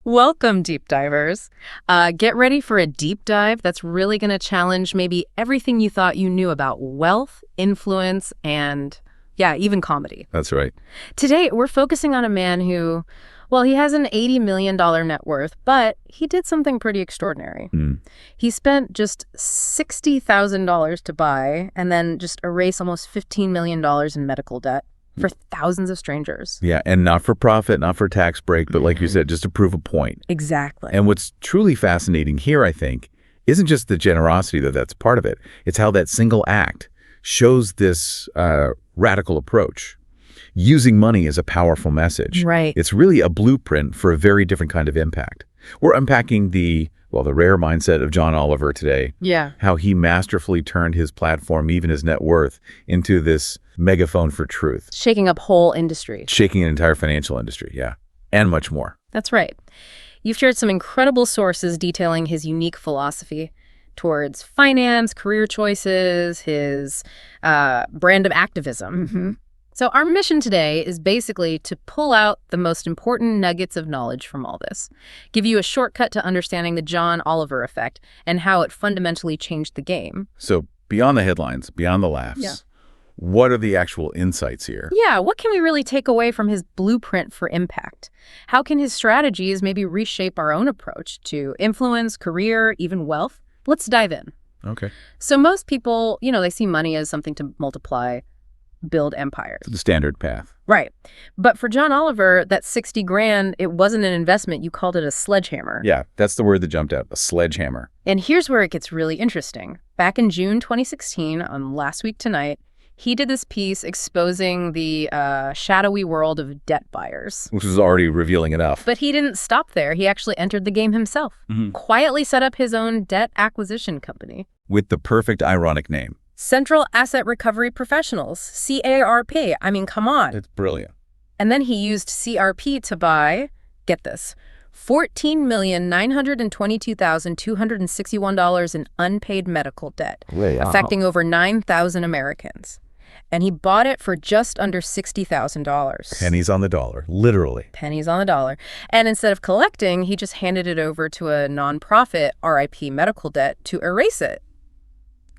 Welcome, deep divers. Get ready for a deep dive that's really going to challenge maybe everything you thought you knew about wealth, influence, and, yeah, even comedy. That's right. Today, we're focusing on a man who, well, he has an $80 million net worth, but he did something pretty extraordinary. He spent just $60,000 to buy and then just erase almost $15 million in medical debt for thousands of strangers. Yeah, and not for profit, not for tax break, but like you said, just to prove a point. Exactly. And what's truly fascinating here, I think, isn't just the generosity, though that's part of it. It's how that single act shows this radical approach. Using money as a powerful message. Right. It's really a blueprint for a very different kind of impact. We're unpacking the rare mindset of John Oliver today. Yeah. How he masterfully turned his platform, even his net worth, into this megaphone for truth. Shaking up whole industries. Shaking an entire financial industry, yeah. And much more. That's right. You've shared some incredible sources detailing his unique philosophy towards finance, career choices, his brand of activism. So our mission today is basically to pull out the most important nuggets of knowledge from all this, give you a shortcut to understanding the John Oliver effect and how it fundamentally changed the game. So beyond the headlines, beyond the laughs, what are the actual insights here? Yeah, what can we really take away from his blueprint for impact? How can his strategies maybe reshape our own approach to influence, career, even wealth? Let's dive in. Okay. So most people, they see money as something to multiply, build empires. The standard path. Right. But for John Oliver, that 60 grand, it wasn't an investment. You called it a sledgehammer. Yeah, that's the word that jumped out, a sledgehammer. And here's where it gets really interesting. Back in June 2016, on Last Week Tonight, he did this piece exposing the shadowy world of debt buyers. Which was already revealing enough. But he didn't stop there. He actually entered the game himself. Quietly set up his own debt acquisition company. With the perfect ironic name. Central Asset Recovery Professionals, CARP. I mean, come on. It's brilliant. And then he used CRP to buy, get this, $14,922,261 in unpaid medical debt, affecting over 9,000 Americans. And he bought it for just under $60,000. Pennies on the dollar, literally. Pennies on the dollar. And instead of collecting, he just handed it over to a nonprofit, RIP Medical Debt, to erase it.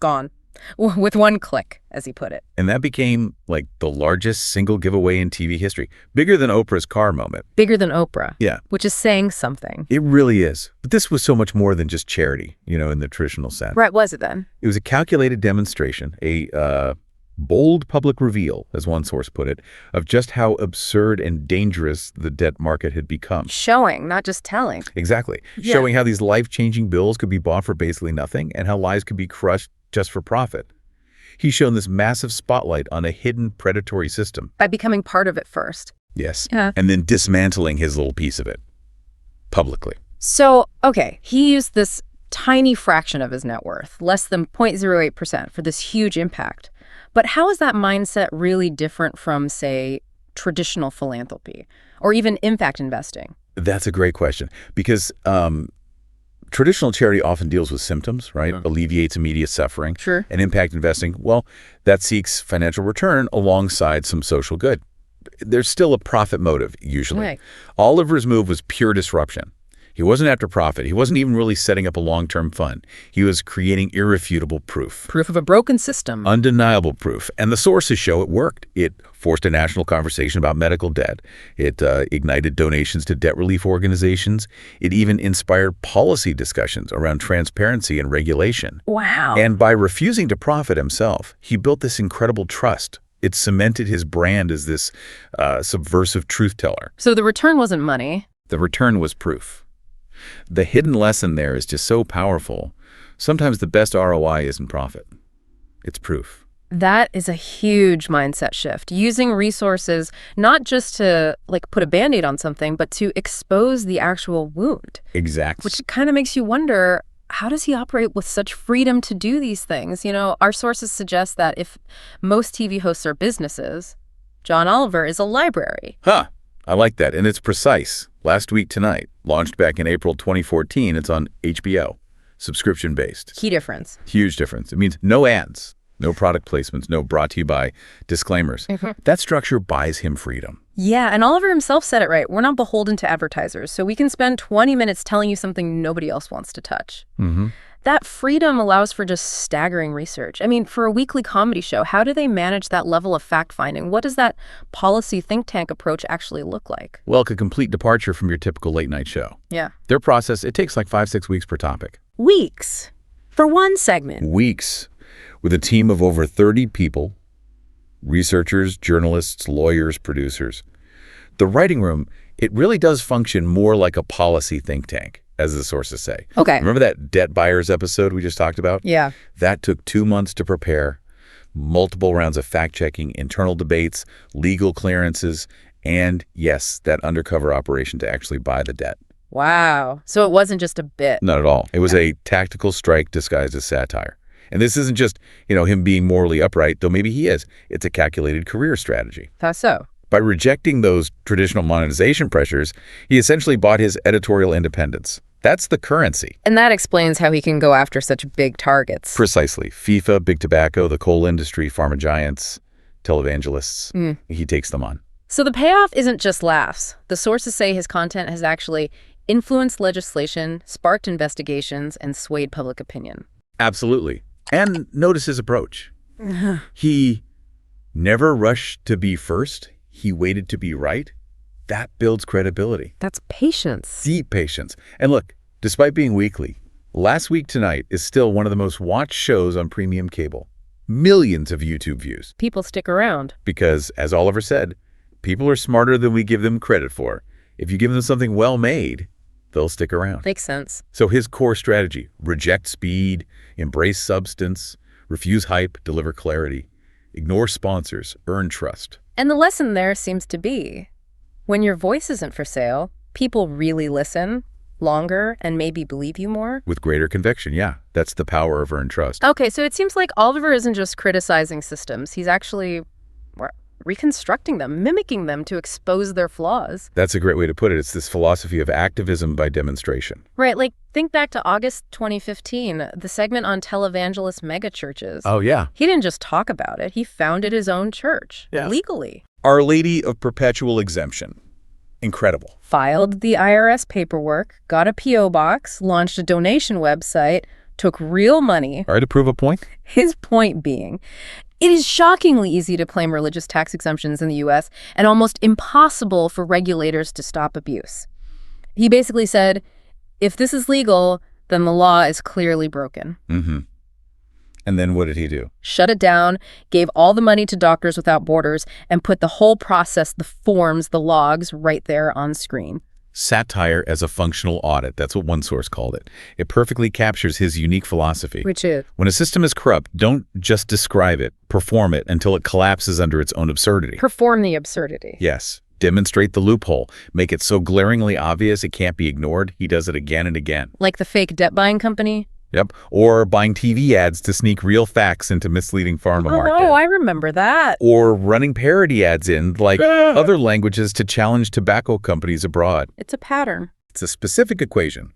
Gone. With one click, as he put it. And that became like the largest single giveaway in TV history. Bigger than Oprah's car moment. Bigger than Oprah. Yeah. Which is saying something. It really is. But this was so much more than just charity, in the traditional sense. Right, was it then? It was a calculated demonstration, a bold public reveal, as one source put it, of just how absurd and dangerous the debt market had become. Showing, not just telling. Exactly. Yeah. Showing how these life-changing bills could be bought for basically nothing and how lives could be crushed just for profit. He's shown this massive spotlight on a hidden predatory system. By becoming part of it first. Yes. Yeah. And then dismantling his little piece of it. Publicly. So, okay, he used this tiny fraction of his net worth, less than 0.08%, for this huge impact. But how is that mindset really different from, say, traditional philanthropy or even impact investing? That's a great question. Because traditional charity often deals with symptoms, right? Alleviates immediate suffering. Sure. And impact investing, well, that seeks financial return alongside some social good. There's still a profit motive, usually. Right. Oliver's move was pure disruption. He wasn't after profit. He wasn't even really setting up a long-term fund. He was creating irrefutable proof. Proof of a broken system. Undeniable proof. And the sources show it worked. It forced a national conversation about medical debt. It ignited donations to debt relief organizations. It even inspired policy discussions around transparency and regulation. Wow. And by refusing to profit himself, he built this incredible trust. It cemented his brand as this subversive truth teller. So the return wasn't money. The return was proof. The hidden lesson there is just so powerful. Sometimes the best ROI isn't profit. It's proof. That is a huge mindset shift. Using resources not just to put a Band-Aid on something, but to expose the actual wound. Exactly. Which kind of makes you wonder, how does he operate with such freedom to do these things? Our sources suggest that if most TV hosts are businesses, John Oliver is a library. Huh. I like that. And it's precise. Last Week Tonight, launched back in April 2014. It's on HBO. Subscription-based. Key difference. Huge difference. It means no ads, no product placements, no brought to you by disclaimers. That structure buys him freedom. Yeah, and Oliver himself said it right. We're not beholden to advertisers, so we can spend 20 minutes telling you something nobody else wants to touch. Mm-hmm. That freedom allows for just staggering research. I mean, for a weekly comedy show, how do they manage that level of fact-finding? What does that policy think tank approach actually look like? Well, a complete departure from your typical late-night show. Yeah. Their process, it takes like 5-6 weeks per topic. Weeks for one segment. Weeks. With a team of over 30 people, researchers, journalists, lawyers, producers. The writing room, it really does function more like a policy think tank, as the sources say. Okay. Remember that debt buyers episode we just talked about? Yeah. That took 2 months to prepare, multiple rounds of fact-checking, internal debates, legal clearances, and, yes, that undercover operation to actually buy the debt. Wow. So it wasn't just a bit. Not at all. It was a tactical strike disguised as satire. And this isn't just, him being morally upright, though maybe he is. It's a calculated career strategy. How so? By rejecting those traditional monetization pressures, he essentially bought his editorial independence. That's the currency. And that explains how he can go after such big targets. Precisely. FIFA, big tobacco, the coal industry, pharma giants, televangelists. He takes them on. So the payoff isn't just laughs. The sources say his content has actually influenced legislation, sparked investigations, and swayed public opinion. Absolutely. And notice his approach. He never rushed to be first. He waited to be right. That builds credibility. That's patience. Deep patience. And look, despite being weekly, Last Week Tonight is still one of the most watched shows on premium cable. Millions of YouTube views. People stick around. Because, as Oliver said, people are smarter than we give them credit for. If you give them something well-made, they'll stick around. Makes sense. So his core strategy: reject speed, embrace substance, refuse hype, deliver clarity, ignore sponsors, earn trust. And the lesson there seems to be, when your voice isn't for sale, people really listen longer and maybe believe you more. With greater conviction, yeah. That's the power of earned trust. Okay, so it seems like Oliver isn't just criticizing systems. He's actually reconstructing them, mimicking them to expose their flaws. That's a great way to put it. It's this philosophy of activism by demonstration. Right, like think back to August 2015, the segment on televangelist megachurches. Oh, yeah. He didn't just talk about it, he founded his own church, legally. Our Lady of Perpetual Exemption. Incredible. Filed the IRS paperwork, got a P.O. box, launched a donation website, took real money. All right, to prove a point? His point being, it is shockingly easy to claim religious tax exemptions in the U.S. and almost impossible for regulators to stop abuse. He basically said, if this is legal, then the law is clearly broken. Mm-hmm. And then what did he do? Shut it down, gave all the money to Doctors Without Borders, and put the whole process, the forms, the logs, right there on screen. Satire as a functional audit. That's what one source called it. It perfectly captures his unique philosophy. Which is? When a system is corrupt, don't just describe it, perform it until it collapses under its own absurdity. Perform the absurdity. Yes. Demonstrate the loophole. Make it so glaringly obvious it can't be ignored. He does it again and again. Like the fake debt buying company? Yep. Or buying TV ads to sneak real facts into misleading pharma market. Oh, I remember that. Or running parody ads in, like other languages, to challenge tobacco companies abroad. It's a pattern. It's a specific equation.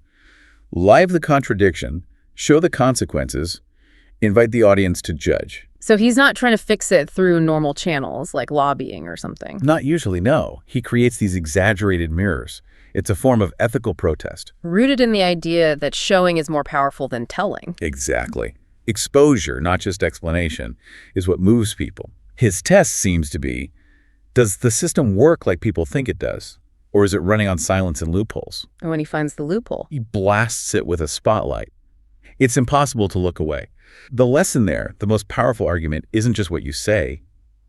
Live the contradiction, show the consequences, invite the audience to judge. So he's not trying to fix it through normal channels like lobbying or something. Not usually, no. He creates these exaggerated mirrors. It's a form of ethical protest. Rooted in the idea that showing is more powerful than telling. Exactly. Exposure, not just explanation, is what moves people. His test seems to be, does the system work like people think it does? Or is it running on silence and loopholes? And when he finds the loophole, He blasts it with a spotlight. It's impossible to look away. The lesson there, the most powerful argument, isn't just what you say,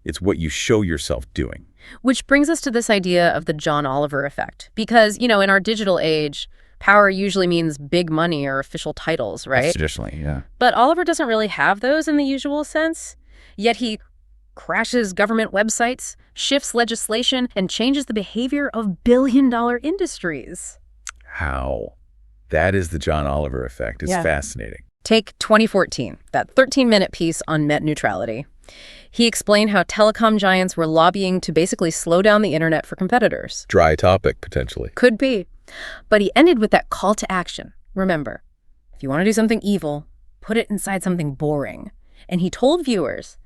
it's what you show yourself doing. which brings us to this idea of the John Oliver effect. Because, in our digital age, power usually means big money or official titles, right? Traditionally, yeah. But Oliver doesn't really have those in the usual sense. Yet he crashes government websites, shifts legislation, and changes the behavior of billion-dollar industries. How? That is the John Oliver effect. It's Yeah. fascinating. Take 2014, that 13-minute piece on net neutrality. He explained how telecom giants were lobbying to basically slow down the internet for competitors. Dry topic, potentially. Could be. But he ended with that call to action. Remember, if you want to do something evil, put it inside something boring. And he told viewers,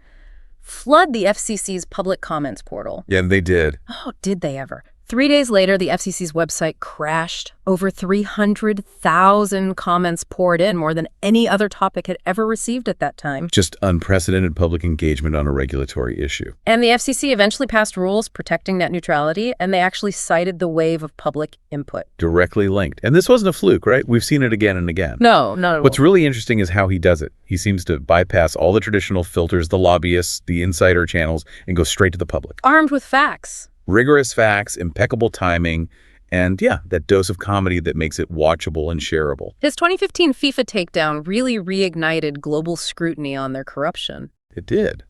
flood the FCC's public comments portal. Yeah, they did. Oh, did they ever? 3 days later, the FCC's website crashed. Over 300,000 comments poured in, more than any other topic had ever received at that time. Just unprecedented public engagement on a regulatory issue. And the FCC eventually passed rules protecting net neutrality, and they actually cited the wave of public input. Directly linked. And this wasn't a fluke, right? We've seen it again and again. No, not at all. What's really interesting is how he does it. He seems to bypass all the traditional filters, the lobbyists, the insider channels, and go straight to the public. Armed with facts. Rigorous facts, impeccable timing, and yeah, that dose of comedy that makes it watchable and shareable. His 2015 FIFA takedown really reignited global scrutiny on their corruption. It did.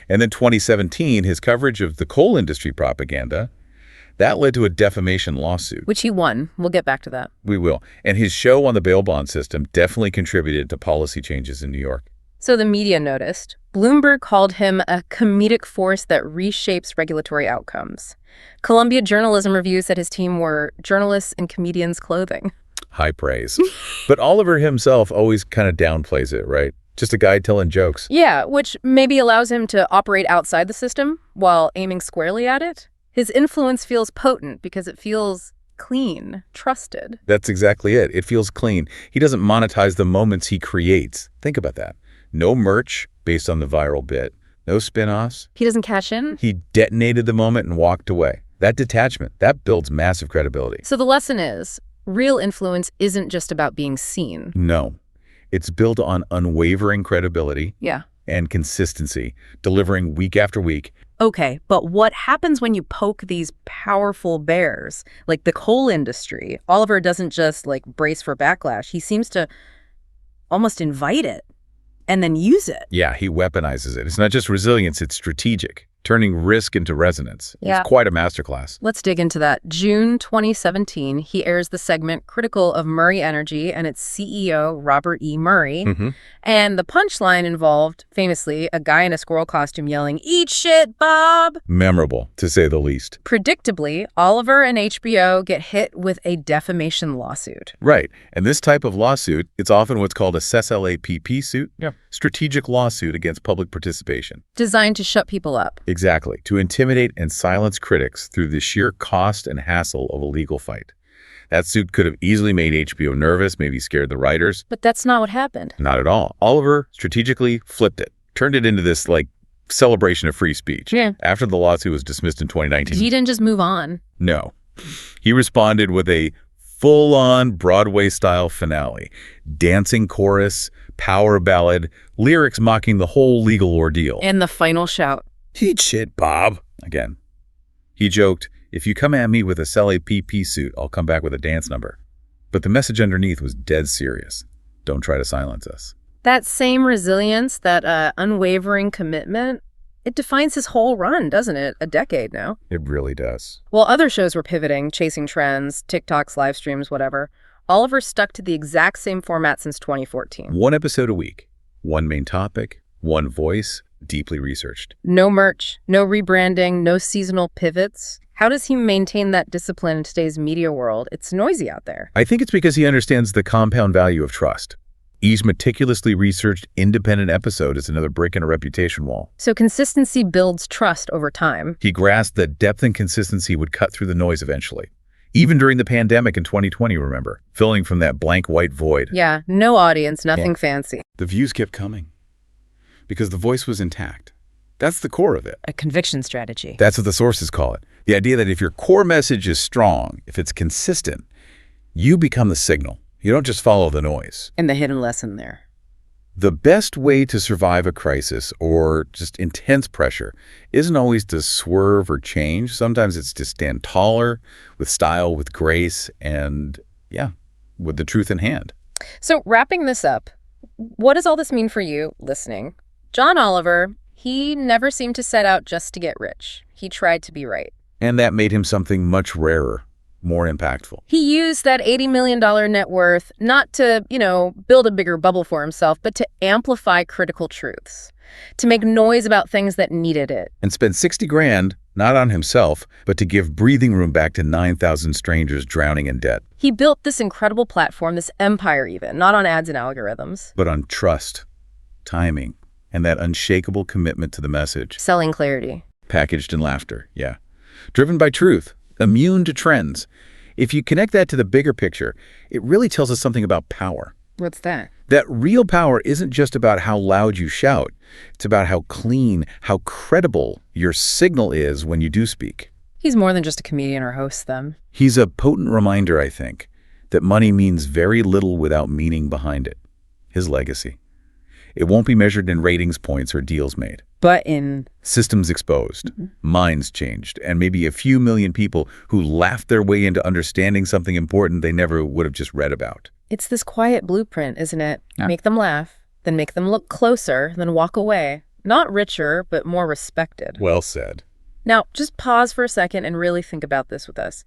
And then 2017, his coverage of the coal industry propaganda, that led to a defamation lawsuit. Which he won. We'll get back to that. We will. And his show on the bail bond system definitely contributed to policy changes in New York. So the media noticed. Bloomberg called him a comedic force that reshapes regulatory outcomes. Columbia Journalism Review said his team were journalists in comedians' clothing. High praise. But Oliver himself always kind of downplays it, right? Just a guy telling jokes. Yeah, which maybe allows him to operate outside the system while aiming squarely at it. His influence feels potent because it feels clean, trusted. That's exactly it. It feels clean. He doesn't monetize the moments he creates. Think about that. No merch based on the viral bit. No spin-offs. He doesn't cash in? He detonated the moment and walked away. That detachment, that builds massive credibility. So the lesson is, real influence isn't just about being seen. No. It's built on unwavering credibility and consistency, delivering week after week. Okay, but what happens when you poke these powerful bears, like the coal industry? Oliver doesn't just, brace for backlash. He seems to almost invite it and then use it. Yeah, he weaponizes it. It's not just resilience, it's strategic, turning risk into resonance. Yeah. It's quite a masterclass. Let's dig into that. June 2017, he airs the segment critical of Murray Energy and its CEO, Robert E. Murray. And the punchline involved, famously, a guy in a squirrel costume yelling, "Eat shit, Bob!" Memorable, to say the least. Predictably, Oliver and HBO get hit with a defamation lawsuit. Right. And this type of lawsuit, it's often what's called a SLAPP suit. Yeah. Strategic lawsuit against public participation. Designed to shut people up. Exactly. To intimidate and silence critics through the sheer cost and hassle of a legal fight. That suit could have easily made HBO nervous, maybe scared the writers. But that's not what happened. Not at all. Oliver strategically flipped it, turned it into this, celebration of free speech. Yeah. After the lawsuit was dismissed in 2019. He didn't just move on. No. He responded with a full-on Broadway-style finale. Dancing chorus, power ballad, lyrics mocking the whole legal ordeal. And the final shout. "Eat shit, Bob." Again. He joked, "If you come at me with a SLAPP suit, I'll come back with a dance number." But the message underneath was dead serious. Don't try to silence us. That same resilience, that unwavering commitment, it defines his whole run, doesn't it? A decade now. It really does. While other shows were pivoting, chasing trends, TikToks, live streams, whatever, Oliver stuck to the exact same format since 2014. One episode a week. One main topic. One voice. Deeply researched. No merch, no rebranding, no seasonal pivots. How does he maintain that discipline in today's media world? It's noisy out there. I think it's because he understands the compound value of trust. Each meticulously researched independent episode is another brick in a reputation wall. So consistency builds trust over time. He grasped that depth and consistency would cut through the noise eventually. Even during the pandemic in 2020, remember, filling from that blank white void. Yeah, no audience, nothing fancy. The views kept coming because the voice was intact. That's the core of it. A conviction strategy. That's what the sources call it. The idea that if your core message is strong, if it's consistent, you become the signal. You don't just follow the noise. And the hidden lesson there. The best way to survive a crisis or just intense pressure isn't always to swerve or change. Sometimes it's to stand taller, with style, with grace, and with the truth in hand. So wrapping this up, what does all this mean for you listening? John Oliver, he never seemed to set out just to get rich. He tried to be right. And that made him something much rarer, more impactful. He used that $80 million net worth not to, build a bigger bubble for himself, but to amplify critical truths, to make noise about things that needed it. And spent $60,000, not on himself, but to give breathing room back to 9,000 strangers drowning in debt. He built this incredible platform, this empire even, not on ads and algorithms. But on trust, timing, And that unshakable commitment to the message. Selling clarity. Packaged in laughter, yeah. Driven by truth, immune to trends. If you connect that to the bigger picture, it really tells us something about power. What's that? That real power isn't just about how loud you shout. It's about how clean, how credible your signal is when you do speak. He's more than just a comedian or host, then. He's a potent reminder, I think, that money means very little without meaning behind it. His legacy. It won't be measured in ratings points or deals made. But in systems exposed, minds changed, and maybe a few million people who laughed their way into understanding something important they never would have just read about. It's this quiet blueprint, isn't it? Yeah. Make them laugh, then make them look closer, then walk away. Not richer, but more respected. Well said. Now, just pause for a second and really think about this with us.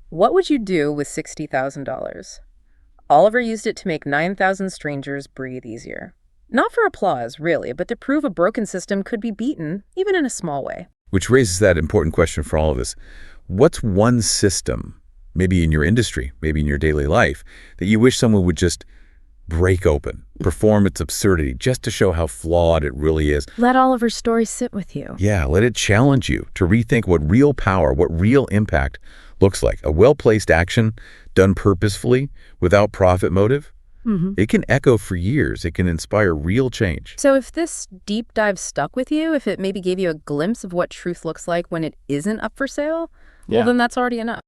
What would you do with $60,000? Oliver used it to make 9,000 strangers breathe easier. Not for applause, really, but to prove a broken system could be beaten, even in a small way. Which raises that important question for all of us. What's one system, maybe in your industry, maybe in your daily life, that you wish someone would just break open, perform its absurdity, just to show how flawed it really is? Let Oliver's story sit with you. Yeah, let it challenge you to rethink what real power, what real impact looks like. A well-placed action done purposefully, without profit motive. It can echo for years. It can inspire real change. So if this deep dive stuck with you, if it maybe gave you a glimpse of what truth looks like when it isn't up for sale, well, then that's already enough.